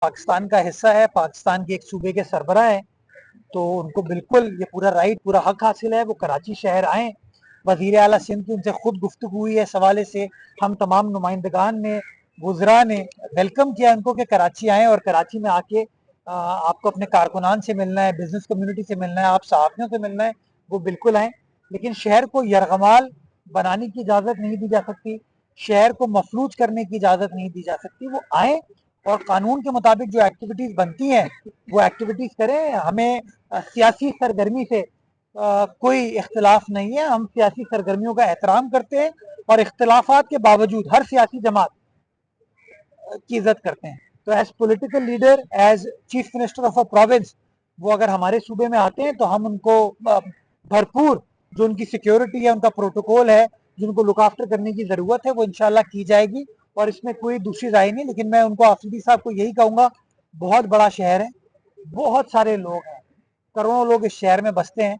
पाकिस्तान का हिस्सा है, पाकिस्तान के एक सूबे के सरबराह हैं, तो उनको बिल्कुल ये पूरा राइट, पूरा हक हासिल है, वो कराची शहर आएँ। वज़ीर आला सिंध की उनसे खुद गुफ्तगू हुई है इस हवाले से। हम तमाम नुमाइंदगान ने, वुज़रा ने वेलकम किया उनको कि कराची आएँ और कराची में आके आपको अपने कारकुनान से मिलना है, बिज़नेस कम्युनिटी से मिलना है, आप सहाफ़ियों से मिलना है, वो बिल्कुल आएँ। लेकिन शहर को यरगमाल बनाने की इजाज़त नहीं दी जा सकती, शहर को मफलूज करने की इजाज़त नहीं दी जा सकती। वो आएँ और कानून के मुताबिक जो एक्टिविटीज़ बनती हैं, वो एक्टिविटीज़ करें। हमें सियासी सरगर्मी से कोई इख्तिलाफ नहीं है, हम सियासी सरगर्मियों का एहतराम करते हैं और इख्तिलाफात के बावजूद हर सियासी जमात की इज्जत करते हैं। तो as political leader, as chief minister of a province, वो अगर हमारे सूबे में आते हैं तो हम उनको भरपूर जो उनकी सिक्योरिटी है, उनका प्रोटोकॉल है, जिनको लुक आफ्टर करने की जरूरत है, वो इंशाल्लाह की जाएगी और इसमें कोई दूसरी राय नहीं। लेकिन मैं उनको आफरीदी साहब को यही कहूंगा, बहुत बड़ा शहर है, बहुत सारे लोग हैं, करोड़ों लोग इस शहर में बसते हैं,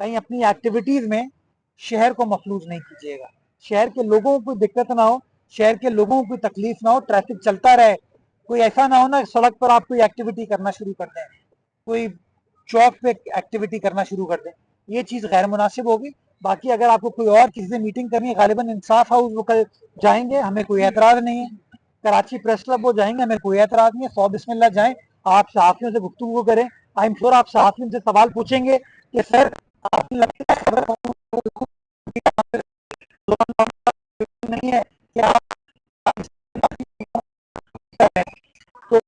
कहीं अपनी एक्टिविटीज में शहर को मफलूज नहीं कीजिएगा। शहर के लोगों को कोई दिक्कत ना हो, शहर के लोगों को कोई तकलीफ ना हो, ट्रैफिक चलता रहे, कोई ऐसा ना हो ना सड़क पर आप कोई एक्टिविटी करना शुरू कर दें, कोई चौक पे एक्टिविटी करना शुरू कर दें, ये चीज़ गैर मुनासिब होगी। बाकी अगर आपको कोई और किसी से मीटिंग करनी है, गालिबन इंसाफ हाउस वो कल जाएंगे, हमें कोई एतराज़ नहीं है। कराची प्रेस क्लब वो जाएंगे, हमें कोई एतराज़ नहीं है। 100 बिस्मिल्लाह जाएं, आप सहाफ़ियों से गुफ्तगू करें। आई एम श्योर आप सहाफ़ियों से सवाल पूछेंगे कि सर आपको लगता है खबर नहीं है क्या, तो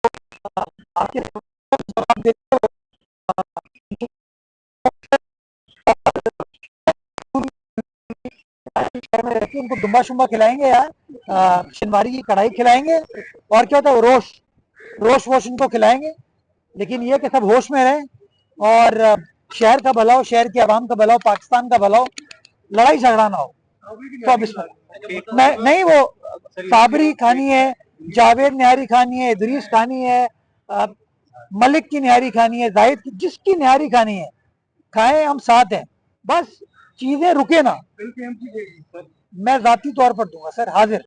आपके जवाब देते शहर में रहती है, उनको दुम्बा शुम्बा खिलाएंगे यार, शनवारी की कढ़ाई खिलाएंगे, और क्या होता है रोश रोश वोश इनको खिलाएंगे। लेकिन ये कि सब होश में रहें और शहर का भला हो, शहर की आवाम का भला हो, पाकिस्तान का भला हो, लड़ाई झगड़ा ना हो। तो अब इसमें मैं नहीं, वो साबरी खानी है, जावेद निहारी खानी है, इदरीस खानी है, मलिक की निहारी खानी है, जाहिद की, जिसकी निहारी खानी है खाएं, हम साथ हैं, बस चीजें रुके ना। मैं जाती तौर पर दूंगा सर, हाजिर।